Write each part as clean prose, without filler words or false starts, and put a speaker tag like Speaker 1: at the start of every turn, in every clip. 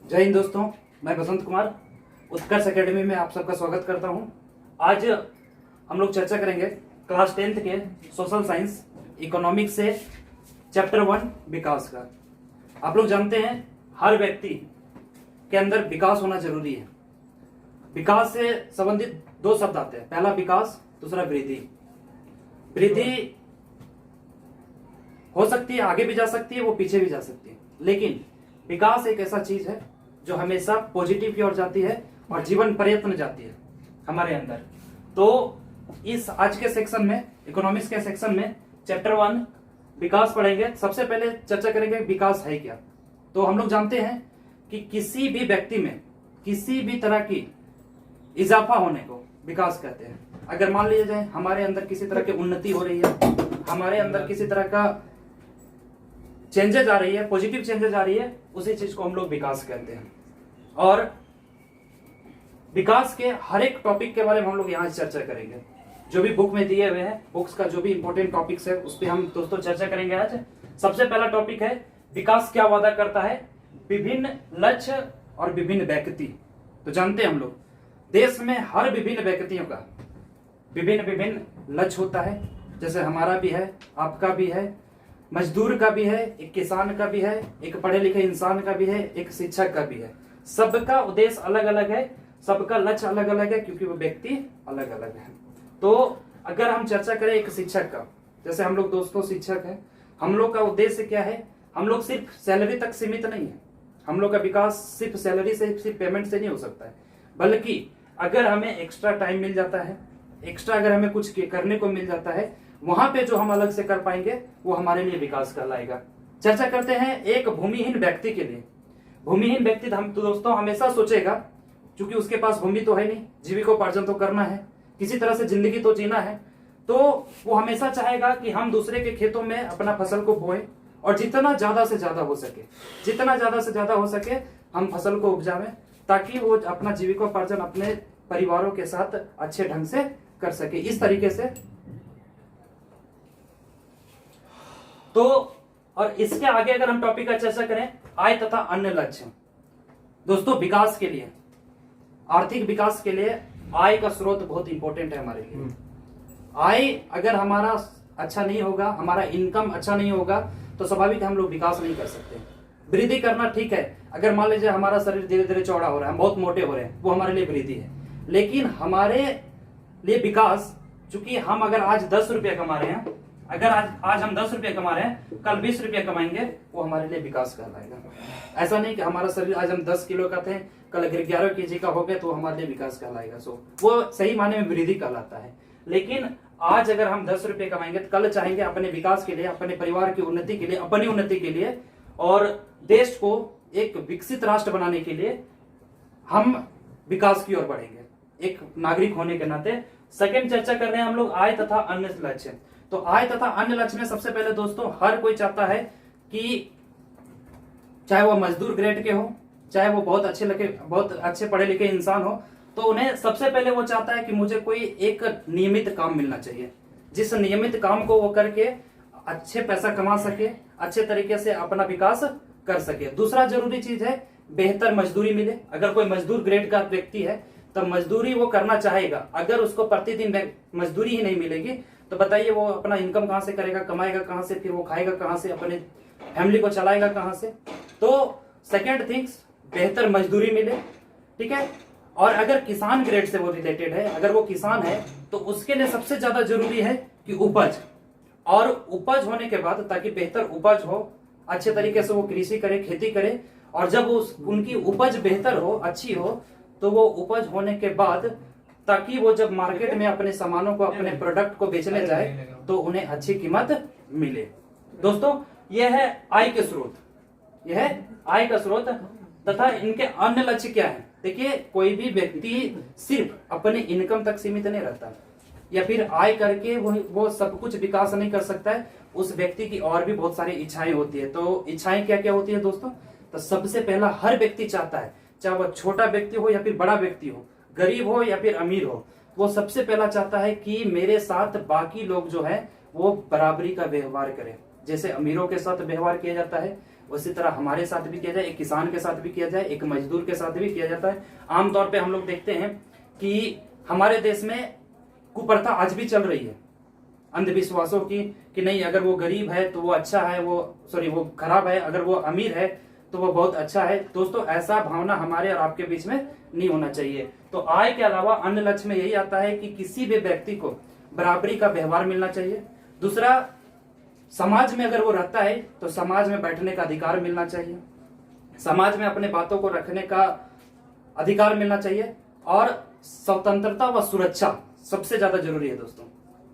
Speaker 1: जय हिंद दोस्तों, मैं बसंत कुमार उत्कर्ष एकेडमी में आप सबका स्वागत करता हूं। आज हम लोग चर्चा करेंगे क्लास 10th के सोशल साइंस इकोनॉमिक्स से चैप्टर 1 विकास का। आप लोग जानते हैं हर व्यक्ति के अंदर विकास होना जरूरी है। विकास से संबंधित दो शब्द आते हैं, पहला विकास, दूसरा वृद्धि। वृद्धि हो सकती है, आगे भी जा सकती है, वो पीछे भी जा सकती है, लेकिन विकास एक ऐसा चीज है जो हमेशा पॉजिटिव की ओर जाती है और जीवन प्रयत्न जाती है हमारे अंदर। तो इस आज के सेक्शन में, इकोनॉमिक्स के सेक्शन में चैप्टर 1 विकास पढ़ेंगे। सबसे पहले चर्चा करेंगे विकास है क्या। तो हम लोग जानते हैं कि किसी भी व्यक्ति में किसी भी तरह की इजाफा होने को विकास कहते हैं। अगर मान लीजिए जाए हमारे अंदर किसी तरह की उन्नति हो रही है, हमारे अंदर किसी तरह का चेंजेज आ रही है, पॉजिटिव चेंजेज आ रही है, उसी चीज को हम लोग विकास कहते हैं। और विकास के हर एक टॉपिक के बारे में हम लोग यहाँ चर्चा करेंगे। जो भी बुक में दिए हुए हैं, बुक्स का जो भी इंपॉर्टेंट टॉपिक्स है उस पर हम दोस्तों चर्चा करेंगे आज। सबसे पहला टॉपिक है विकास क्या वादा करता है, विभिन्न लक्ष्य और विभिन्न व्यक्ति। तो जानते हैं हम लोग देश में हर विभिन्न व्यक्तियों का विभिन्न लक्ष्य होता है। जैसे हमारा भी है, आपका भी है, मजदूर का भी है, एक किसान का भी है, एक पढ़े लिखे इंसान का भी है, एक शिक्षक का भी है। सबका उद्देश्य अलग अलग है, सबका लक्ष्य अलग अलग है, क्योंकि वो व्यक्ति अलग अलग है। तो अगर हम चर्चा करें एक शिक्षक का, जैसे हम लोग दोस्तों शिक्षक हैं, हम लोग का उद्देश्य क्या है? हम लोग सिर्फ सैलरी तक सीमित नहीं है। हम लोग का विकास सिर्फ सैलरी से, सिर्फ पेमेंट से नहीं हो सकता है, बल्कि अगर हमें एक्स्ट्रा टाइम मिल जाता है, एक्स्ट्रा अगर हमें कुछ करने को मिल जाता है, वहां पे जो हम अलग से कर पाएंगे वो हमारे लिए विकास कहलाएगा। चर्चा करते हैं एक भूमिहीन व्यक्ति के लिए। भूमिहीन व्यक्ति हम तो दोस्तों हमेशा सोचेगा, क्योंकि उसके पास भूमि तो है नहीं, जीविकोपार्जन तो करना है, किसी तरह से जिंदगी तो जीना है, तो वो हमेशा चाहेगा कि हम दूसरे के खेतों में अपना फसल को बोएं और जितना ज्यादा से ज्यादा हो सके, जितना ज्यादा से ज्यादा हो सके हम फसल को उपजावें, ताकि वो अपना जीविकोपार्जन अपने परिवारों के साथ अच्छे ढंग से कर सके। इस तरीके से तो, और इसके आगे अगर हम टॉपिक का चर्चा करें आय तथा अन्य लक्ष्य। दोस्तों विकास के लिए, आर्थिक विकास के लिए आय का स्रोत बहुत इंपॉर्टेंट है हमारे लिए। आय अगर हमारा अच्छा नहीं होगा, हमारा इनकम अच्छा नहीं होगा, तो स्वाभाविक हम लोग विकास नहीं कर सकते। वृद्धि करना ठीक है, अगर मान लीजिए हमारा शरीर धीरे धीरे चौड़ा हो रहा है, हम बहुत मोटे हो रहे हैं, वो हमारे लिए वृद्धि है। लेकिन हमारे लिए विकास, चूंकि हम अगर आज 10 रुपया कमा रहे हैं, अगर आज हम 10 रुपया कमा रहे हैं, कल 20 रुपया कमाएंगे, वो हमारे लिए विकास कहलाएगा। ऐसा नहीं कि हमारा शरीर आज हम 10 किलो का थे, कल अगर 11 kg का हो गया तो हमारे लिए विकास कहलाएगा। सो वो सही माने में वृद्धि कहलाता है। लेकिन आज अगर हम 10 रुपये कमाएंगे, तो कल चाहेंगे अपने विकास के लिए, अपने परिवार की उन्नति के लिए, अपनी उन्नति के लिए और देश को एक विकसित राष्ट्र बनाने के लिए हम विकास की ओर बढ़ेंगे, एक नागरिक होने के नाते। सेकंड चर्चा कर रहे हैं हम लोग आय तथा अन्य लक्ष्य। तो आय तथा अन्य लक्ष्य में सबसे पहले दोस्तों हर कोई चाहता है कि चाहे वो मजदूर ग्रेड के हो, चाहे वो बहुत अच्छे पढ़े लिखे इंसान हो, तो उन्हें सबसे पहले वो चाहता है कि मुझे कोई एक नियमित काम मिलना चाहिए, जिस नियमित काम को वो करके अच्छे पैसा कमा सके, अच्छे तरीके से अपना विकास कर सके। दूसरा जरूरी चीज है बेहतर मजदूरी मिले। अगर कोई मजदूर ग्रेड का व्यक्ति है तो मजदूरी वो करना चाहेगा, अगर उसको प्रतिदिन मजदूरी ही नहीं मिलेगी तो बताइए वो अपना इनकम कहां से करेगा, कमाएगा कहां से, फिर वो खाएगा कहां से, अपने फैमिली को चलाएगा कहां से। तो सेकंड थिंग्स बेहतर मजदूरी मिले, ठीक है। और अगर किसान ग्रेड से वो रिलेटेड है, अगर वो किसान है, तो उसके लिए सबसे ज्यादा जरूरी है कि उपज, और उपज होने के बाद ताकि बेहतर उपज हो, अच्छे तरीके से वो कृषि करे, खेती करे, और जब उनकी उपज बेहतर हो, अच्छी हो, तो वो उपज होने के बाद ताकि वो जब मार्केट में अपने सामानों को, अपने प्रोडक्ट को बेचने जाए तो उन्हें अच्छी कीमत मिले। दोस्तों यह है आय के स्रोत, यह है आय का स्रोत। तथा इनके अन्य लक्ष्य क्या है? देखिए कोई भी व्यक्ति सिर्फ अपने इनकम तक सीमित नहीं रहता, या फिर आय करके वो सब कुछ विकास नहीं कर सकता है। उस व्यक्ति की और भी बहुत सारी इच्छाएं होती है। तो इच्छाएं क्या क्या होती है दोस्तों? तो सबसे पहला हर व्यक्ति चाहता है, चाहे वह छोटा व्यक्ति हो या फिर बड़ा व्यक्ति हो, गरीब हो या फिर अमीर हो, वो सबसे पहला चाहता है कि मेरे साथ बाकी लोग जो है वो बराबरी का व्यवहार करें। जैसे अमीरों के साथ व्यवहार किया जाता है, उसी तरह हमारे साथ भी किया जाए, एक किसान के साथ भी किया जाए, एक मजदूर के साथ भी किया जाता है। आमतौर पे हम लोग देखते हैं कि हमारे देश में कुप्रथा आज भी चल रही है अंधविश्वासों की, कि नहीं अगर वो गरीब है तो वो अच्छा है, वो खराब है, अगर वो अमीर है तो वो बहुत अच्छा है। दोस्तों ऐसा भावना हमारे और आपके बीच में नहीं होना चाहिए। तो आय के अलावा अन्य लक्ष्य में यही आता है कि किसी भी व्यक्ति को बराबरी का व्यवहार मिलना चाहिए। दूसरा, समाज में अगर वो रहता है तो समाज में बैठने का अधिकार मिलना चाहिए, समाज में अपने बातों को रखने का अधिकार मिलना चाहिए। और स्वतंत्रता व सुरक्षा सबसे ज्यादा जरूरी है दोस्तों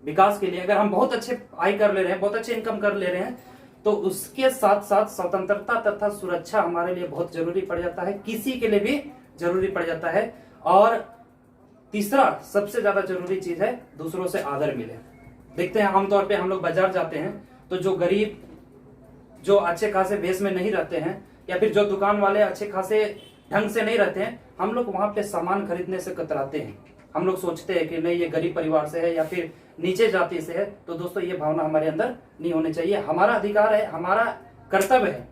Speaker 1: विकास के लिए। अगर हम बहुत अच्छे आय कर ले रहे हैं, बहुत अच्छे इनकम कर ले रहे हैं, तो उसके साथ साथ स्वतंत्रता तथा सुरक्षा हमारे लिए बहुत जरूरी पड़ जाता है, किसी के लिए भी जरूरी पड़ जाता है। और तीसरा सबसे ज्यादा जरूरी चीज है दूसरों से आदर मिले। देखते हैं आमतौर पे हम लोग बाजार जाते हैं तो जो गरीब, जो अच्छे खासे भेष में नहीं रहते हैं, या फिर जो दुकान वाले अच्छे खासे ढंग से नहीं रहते हैं, हम लोग वहां पे सामान खरीदने से कतराते हैं। हम लोग सोचते हैं कि नहीं ये गरीब परिवार से है या फिर नीचे जाति से है। तो दोस्तों ये भावना हमारे अंदर नहीं होनी चाहिए। हमारा अधिकार है, हमारा कर्तव्य है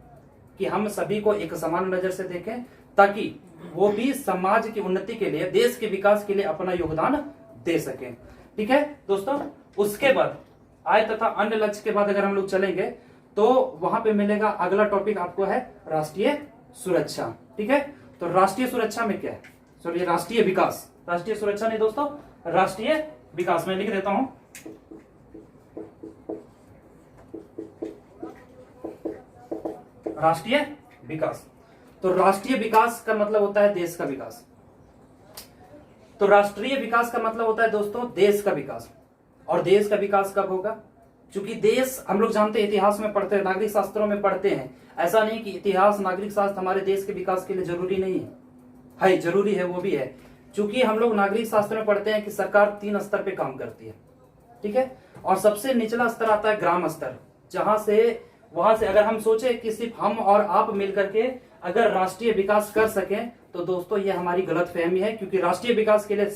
Speaker 1: कि हम सभी को एक समान नजर से देखें, ताकि वो भी समाज की उन्नति के लिए, देश के विकास के लिए अपना योगदान दे सके। ठीक है दोस्तों, उसके बाद आय तथा अन्य लक्ष्य के बाद अगर हम लोग चलेंगे तो वहां पे मिलेगा अगला टॉपिक आपको है राष्ट्रीय सुरक्षा। ठीक है, तो राष्ट्रीय सुरक्षा में क्या है, सॉरी राष्ट्रीय विकास, राष्ट्रीय सुरक्षा नहीं दोस्तों, राष्ट्रीय विकास में लिख देता हूं। राष्ट्रीय विकास, तो राष्ट्रीय विकास का मतलब होता है देश का विकास। तो राष्ट्रीय विकास का मतलब होता है दोस्तों देश का विकास। और देश का विकास कब होगा, क्योंकि देश हम लोग जानते हैं, इतिहास में पढ़ते हैं, नागरिक शास्त्रों में पढ़ते हैं। ऐसा नहीं कि इतिहास नागरिक शास्त्र हमारे देश के विकास के लिए जरूरी नहीं है, जरूरी है, वो भी है। क्योंकि हम लोग नागरिक शास्त्र में पढ़ते हैं कि सरकार 3 स्तर पे काम करती है। ठीक है, और सबसे निचला स्तर आता है ग्राम स्तर, वहां से अगर हम सोचे कि सिर्फ हम और आप मिलकर के अगर राष्ट्रीय विकास कर सकें, तो दोस्तों ये हमारी गलतफहमी है। क्योंकि राष्ट्रीय विकास के लिए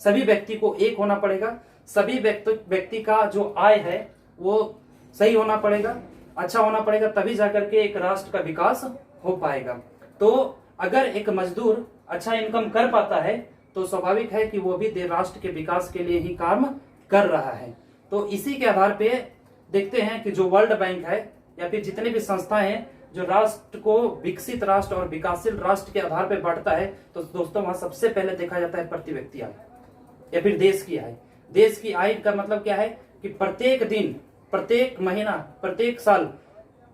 Speaker 1: सभी व्यक्ति को एक होना पड़ेगा, सभी व्यक्ति का जो आय है वो सही होना पड़ेगा, अच्छा होना पड़ेगा, तभी जाकर के एक राष्ट्र का विकास हो पाएगा। तो अगर एक मजदूर अच्छा इनकम कर पाता है तो स्वाभाविक है कि वो भी राष्ट्र के विकास के लिए ही काम कर रहा है। तो इसी के आधार पे देखते हैं कि जो वर्ल्ड बैंक है या फिर जितने भी संस्थाएं हैं जो राष्ट्र को विकसित राष्ट्र और विकासशील राष्ट्र के आधार पर बांटता है, तो दोस्तों वहां सबसे पहले देखा जाता है प्रति व्यक्ति आय या फिर देश की आय। देश की आय का मतलब क्या है कि प्रत्येक दिन, प्रत्येक महीना, प्रत्येक साल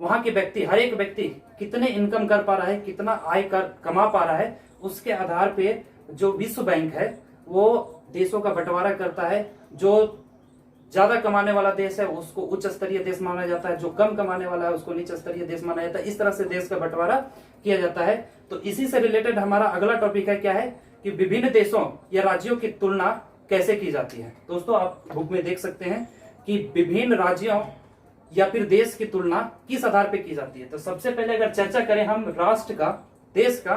Speaker 1: वहां के व्यक्ति, हर एक व्यक्ति कितने इनकम कर पा रहा है, कितना आय कमा पा रहा है, उसके आधार पे जो विश्व बैंक है वो देशों का बंटवारा करता है। जो ज्यादा कमाने वाला देश है उसको उच्च स्तरीय देश माना जाता है, जो कम कमाने वाला है उसको नीच स्तरीय देश माना जाता है। इस तरह से देश का बंटवारा किया जाता है। तो इसी से रिलेटेड हमारा अगला टॉपिक है, क्या है कि विभिन्न देशों या राज्यों की तुलना कैसे की जाती है। दोस्तों आप बुक में देख सकते हैं कि विभिन्न राज्यों या फिर देश की तुलना किस आधार पे की जाती है। तो सबसे पहले अगर चर्चा करें हम राष्ट्र का, देश का,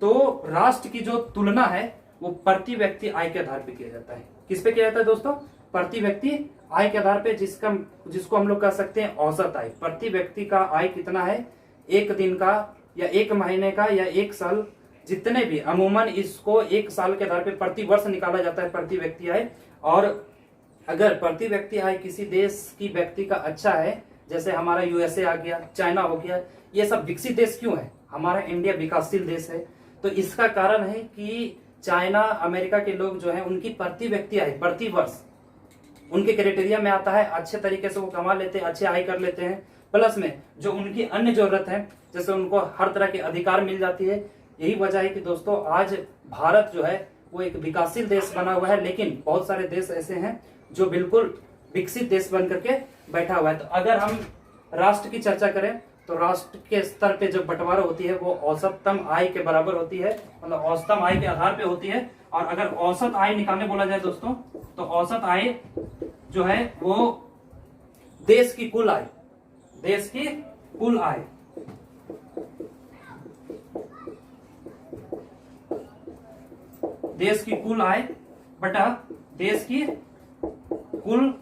Speaker 1: तो राष्ट्र की जो तुलना है वो प्रति व्यक्ति आय के आधार पे किया जाता है। किस पे किया जाता है दोस्तों, प्रति व्यक्ति आय के आधार पे, जिसको हम लोग कह सकते हैं औसत आय। प्रति व्यक्ति का आय कितना है, एक दिन का या एक महीने का या एक साल, जितने भी, अमूमन इसको एक साल के आधार पे प्रति वर्ष निकाला जाता है प्रति व्यक्ति आय। और अगर प्रति व्यक्ति आय किसी देश की व्यक्ति का अच्छा है, जैसे हमारा यूएसए आ गया, चाइना हो गया, ये सब विकसित देश क्यों है, हमारा इंडिया विकासशील देश है। तो इसका कारण है कि चाइना, अमेरिका के लोग जो है उनकी प्रति व्यक्ति आय प्रति वर्ष उनके क्राइटेरिया में आता है, अच्छे तरीके से वो कमा लेते हैं, अच्छे आय कर लेते हैं। प्लस में जो उनकी अन्य जरूरत है, जैसे उनको हर तरह के अधिकार मिल जाती है। यही वजह है कि दोस्तों आज भारत जो है वो एक विकासशील देश बना हुआ है, लेकिन बहुत सारे देश ऐसे हैं जो बिल्कुल विकसित देश बन करके बैठा हुआ है। तो अगर हम राष्ट्र की चर्चा करें तो राष्ट्र के स्तर पे जब बंटवारा होती है वो औसतम आय के बराबर होती है, मतलब औसतम आय के आधार पे होती है। और अगर औसत आय निकालने बोला जाए दोस्तों, तो औसत आय जो है वो देश की कुल आय, देश की कुल आय, देश की कुल आय बटा देश की कुल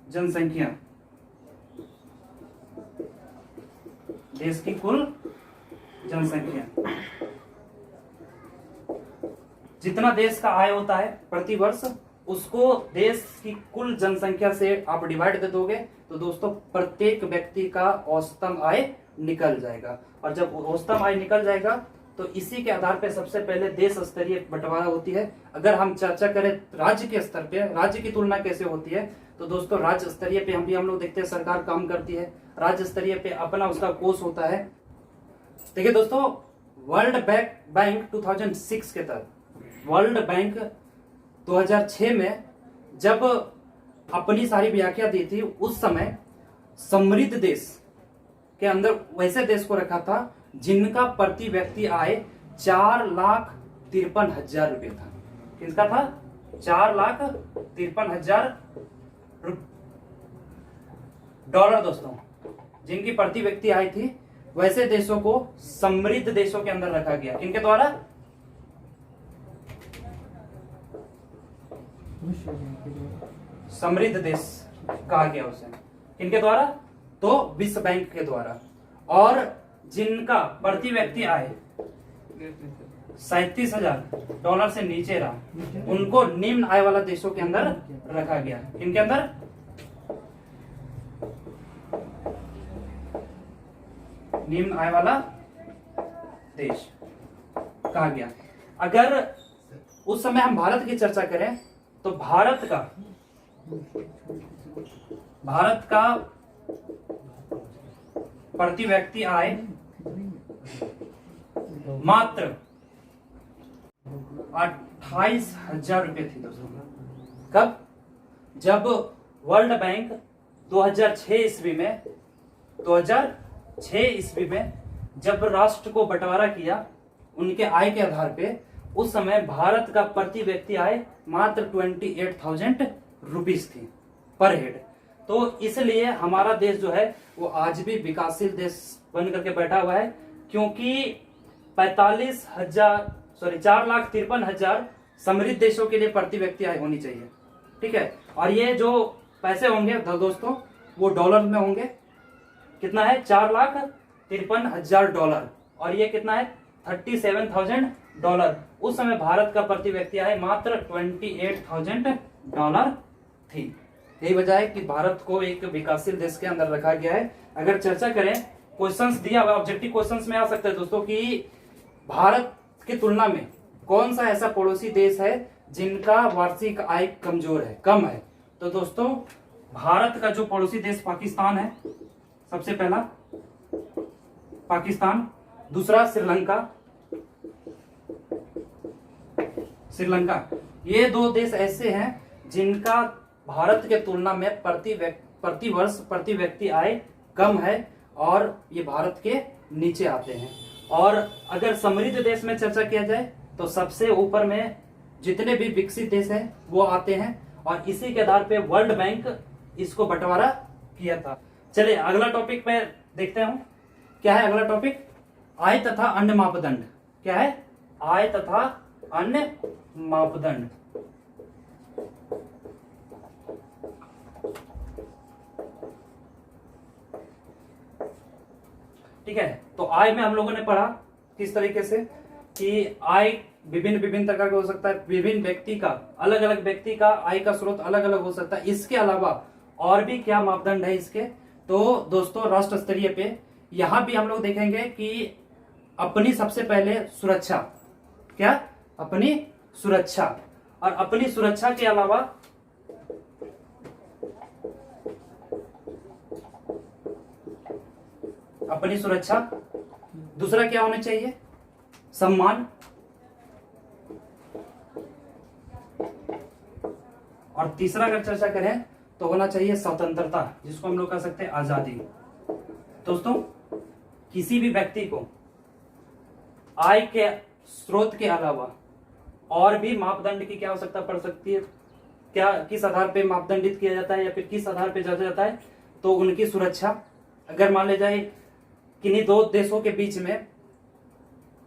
Speaker 1: जनसंख्या, देश की कुल जनसंख्या, जितना देश का आय होता है प्रति वर्ष उसको देश की कुल जनसंख्या से आप डिवाइड दे दोगे तो दोस्तों प्रत्येक व्यक्ति का औसतम आय निकल जाएगा। और जब औसतम आय निकल जाएगा तो इसी के आधार पर सबसे पहले देश स्तरीय बंटवारा होती है। अगर हम चर्चा करें राज्य के स्तर पे, राज्य की तुलना कैसे होती है, तो दोस्तों राज्य स्तरीय पे हम लोग देखते हैं सरकार काम करती है, राज्य स्तरीय पे अपना उसका कोष होता है। देखिए दोस्तों, वर्ल्ड बैंक 2006 के तहत, वर्ल्ड बैंक 2006 में जब अपनी सारी व्याख्या दी थी, उस समय समृद्ध देश के अंदर वैसे देश को रखा था जिनका प्रति व्यक्ति आय 4,53,000 रुपये था। किसका था? 4,53,000 डॉलर दोस्तों, जिनकी प्रति व्यक्ति आय थी, वैसे देशों को समृद्ध देशों के अंदर रखा गया। किनके द्वारा? समृद्ध देश कहा गया उसे। किनके द्वारा? तो विश्व बैंक के द्वारा। और जिनका प्रति व्यक्ति आय 37,000 डॉलर से नीचे रहा, उनको निम्न आय वाला देशों के अंदर रखा गया। किनके अंदर? निम्न आय वाला देश कहा गया। अगर उस समय हम भारत की चर्चा करें तो भारत का प्रति व्यक्ति आय मात्र 28,000 रुपये थी दोस्तों। कब? जब वर्ल्ड बैंक 2006 ईस्वी में जब राष्ट्र को बंटवारा किया उनके आय के आधार पे, उस समय भारत का प्रति व्यक्ति आय मात्र 28,000 रुपीज थी पर हेड। तो इसलिए हमारा देश जो है वो आज भी विकासशील देश बन करके बैठा हुआ है, क्योंकि 4,53,000 समृद्ध देशों के लिए प्रति व्यक्ति आय होनी चाहिए। ठीक है, और ये जो पैसे होंगे दोस्तों वो डॉलर में होंगे। कितना है? 4,53,000 डॉलर। और ये कितना है? 37,000 डॉलर। उस समय भारत का प्रति व्यक्ति आय मात्र 28,000 डॉलर थी। यही वजह है कि भारत को एक विकासशील देश के अंदर रखा गया है। अगर चर्चा करें, क्वेश्चंस दिया हुआ, ऑब्जेक्टिव क्वेश्चंस में आ सकता है दोस्तों कि भारत की तुलना में कौन सा ऐसा पड़ोसी देश है जिनका वार्षिक आय कमजोर है, कम है। तो दोस्तों भारत का जो पड़ोसी देश पाकिस्तान है, सबसे पहला पाकिस्तान, दूसरा श्रीलंका। ये दो देश ऐसे हैं जिनका भारत के तुलना में प्रति वर्ष प्रति व्यक्ति आय कम है और ये भारत के नीचे आते हैं। और अगर समृद्ध देश में चर्चा किया जाए तो सबसे ऊपर में जितने भी विकसित देश हैं वो आते हैं, और इसी के आधार पे वर्ल्ड बैंक इसको बंटवारा किया था। चलिए अगला टॉपिक पे देखते हैं। क्या है अगला टॉपिक? आय तथा अन्य मापदंड। क्या है? आय तथा अन्य मापदंड। ठीक है, तो आय में हम लोगों ने पढ़ा किस तरीके से कि आय विभिन्न प्रकार का हो सकता है, विभिन्न व्यक्ति का, अलग अलग व्यक्ति का आय का स्रोत अलग अलग हो सकता है। इसके अलावा और भी क्या मापदंड है इसके, तो दोस्तों राष्ट्र स्तरीय पे यहां भी हम लोग देखेंगे कि अपनी सबसे पहले सुरक्षा, क्या? अपनी सुरक्षा। और अपनी सुरक्षा के अलावा अपनी सुरक्षा, दूसरा क्या होना चाहिए? सम्मान। और तीसरा अगर चर्चा करें तो होना चाहिए स्वतंत्रता, जिसको हम लोग कह सकते हैं आजादी। दोस्तों किसी भी व्यक्ति को आय के स्रोत के अलावा और भी मापदंड की क्या आवश्यकता पड़ सकती है, क्या किस आधार पे मापदंडित किया जाता है या फिर किस आधार पे जांचा जाता है, तो उनकी सुरक्षा। अगर मान ले जाए किन्हीं दो देशों के बीच में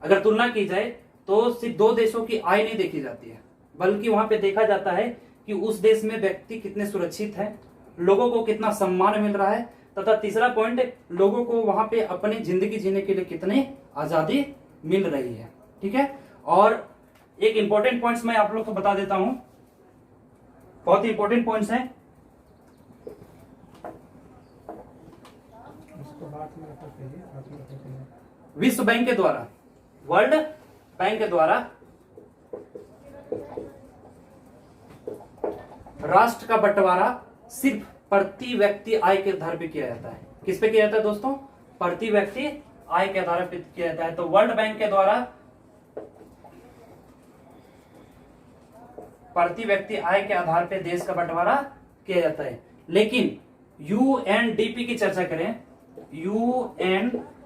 Speaker 1: अगर तुलना की जाए तो सिर्फ दो देशों की आय नहीं देखी जाती है, बल्कि वहां पे देखा जाता है कि उस देश में व्यक्ति कितने सुरक्षित हैं, लोगों को कितना सम्मान मिल रहा है, तथा तीसरा पॉइंट, लोगों को वहां पे अपनी जिंदगी जीने के लिए कितनी आजादी मिल रही है। ठीक है, और एक इंपॉर्टेंट पॉइंट्स मैं आप लोग को बता देता हूं, बहुत ही इंपॉर्टेंट पॉइंट्स हैं। विश्व बैंक के द्वारा, वर्ल्ड बैंक के द्वारा राष्ट्र का बंटवारा सिर्फ प्रति व्यक्ति आय के आधार पर किया जाता है। किस पे किया जाता है दोस्तों? प्रति व्यक्ति आय के आधार पर किया जाता है। तो वर्ल्ड बैंक के द्वारा प्रति व्यक्ति आय के आधार पर देश का बंटवारा किया जाता है। लेकिन यूएनडीपी की चर्चा करें, UNDP,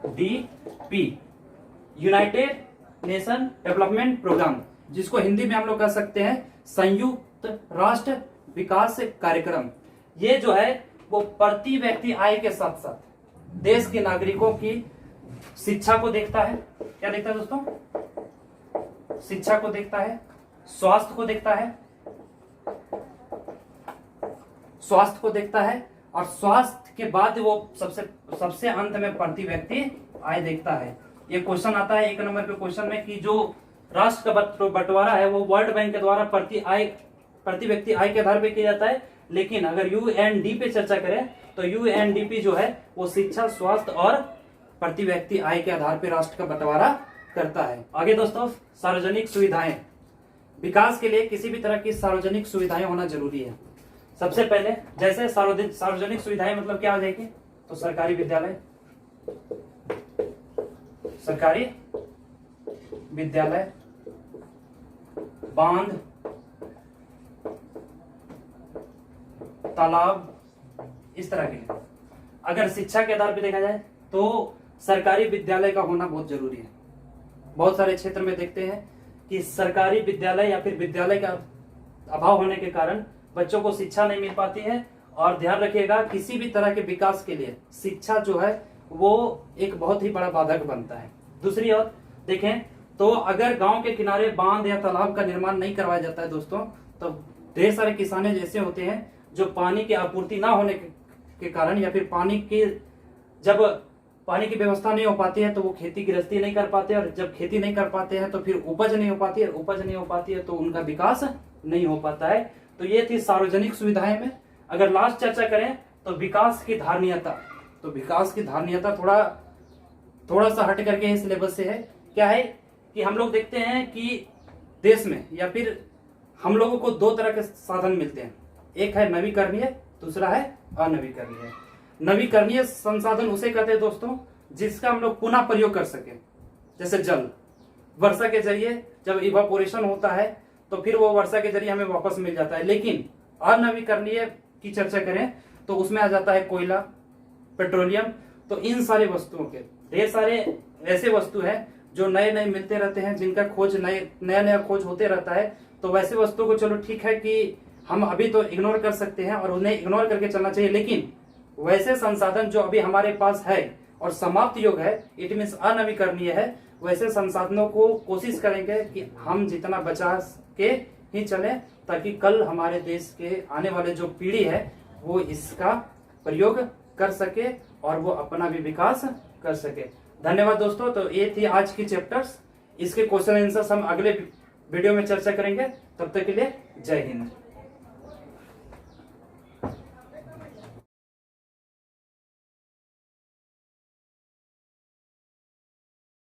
Speaker 1: United Nation Development Programme, जिसको हिंदी में हम लोग कह सकते हैं संयुक्त राष्ट्र विकास कार्यक्रम, ये जो है वो प्रति व्यक्ति आय के साथ साथ देश के नागरिकों की शिक्षा को देखता है। क्या देखता है दोस्तों? शिक्षा को देखता है, स्वास्थ्य को देखता है, स्वास्थ्य को देखता है, और स्वास्थ्य के बाद वो सबसे अंत में प्रति व्यक्ति आय देखता है। ये क्वेश्चन आता है 1 नंबर के क्वेश्चन में कि जो राष्ट्र का बंटवारा है वो वर्ल्ड बैंक के द्वारा प्रति व्यक्ति आय के आधार पर किया जाता है। लेकिन अगर यूएनडी पे चर्चा करें तो यूएनडीपी जो है वो शिक्षा, स्वास्थ्य और प्रति व्यक्ति आय के आधार पर राष्ट्र का बंटवारा करता है। आगे दोस्तों, सार्वजनिक सुविधाएं। विकास के लिए किसी भी तरह की सार्वजनिक सुविधाएं होना जरूरी है। सबसे पहले जैसे सार्वजनिक सुविधाएं मतलब क्या आ जाएगी? तो सरकारी विद्यालय, बांध, तालाब, इस तरह के। अगर शिक्षा के आधार पर देखा जाए तो सरकारी विद्यालय का होना बहुत जरूरी है। बहुत सारे क्षेत्र में देखते हैं कि सरकारी विद्यालय या फिर विद्यालय का अभाव होने के कारण बच्चों को शिक्षा नहीं मिल पाती है। और ध्यान रखिएगा, किसी भी तरह के विकास के लिए शिक्षा जो है वो एक बहुत ही बड़ा बाधक बनता है। दूसरी ओर देखें तो अगर गांव के किनारे बांध या तालाब का निर्माण नहीं करवाया जाता है दोस्तों, तो ढेर सारे किसान जैसे होते हैं जो पानी की आपूर्ति ना होने के कारण या फिर जब पानी की व्यवस्था नहीं हो पाती है तो वो खेती गृहस्थी नहीं कर पाते, और जब खेती नहीं कर पाते हैं तो फिर उपज नहीं हो पाती है, उपज नहीं हो पाती है तो उनका विकास नहीं हो पाता है। तो ये थी सार्वजनिक सुविधाएं में। अगर लास्ट चर्चा करें तो विकास की धारणीयता, तो विकास की धारणीयता थोड़ा सा हट करके सिलेबस से है। क्या है कि हम लोग देखते हैं कि देश में या फिर हम लोगों को 2 तरह के साधन मिलते हैं, एक है नवीकरणीय, दूसरा है अनवीकरणीय। नवीकरणीय संसाधन उसे कहते हैं दोस्तों जिसका हम लोग पुनः प्रयोग कर सके, जैसे जल, वर्षा के जरिए जब इवापोरेशन होता है तो फिर वो वर्षा के जरिए हमें वापस मिल जाता है। लेकिन अनवीकरणीय की चर्चा करें तो उसमें आ जाता है कोयला, पेट्रोलियम। तो इन सारे वस्तुओं के ढेर सारे ऐसे वस्तु हैं जो नए नए मिलते रहते हैं, जिनका खोज नया खोज होते रहता है। तो वैसे वस्तुओं को चलो ठीक है कि हम अभी तो इग्नोर कर सकते हैं और उन्हें इग्नोर करके चलना चाहिए, लेकिन वैसे संसाधन जो अभी हमारे पास है और समाप्त योग है, इट मीन्स अनवीकरणीय है, वैसे संसाधनों को कोशिश करेंगे कि हम जितना बचा के ही चले, ताकि कल हमारे देश के आने वाले जो पीढ़ी है वो इसका प्रयोग कर सके और वो अपना भी विकास कर सके। धन्यवाद दोस्तों। तो ये थी आज की चैप्टर्स, इसके क्वेश्चन आंसर्स हम अगले वीडियो में चर्चा करेंगे। तब तक के लिए जय हिंद।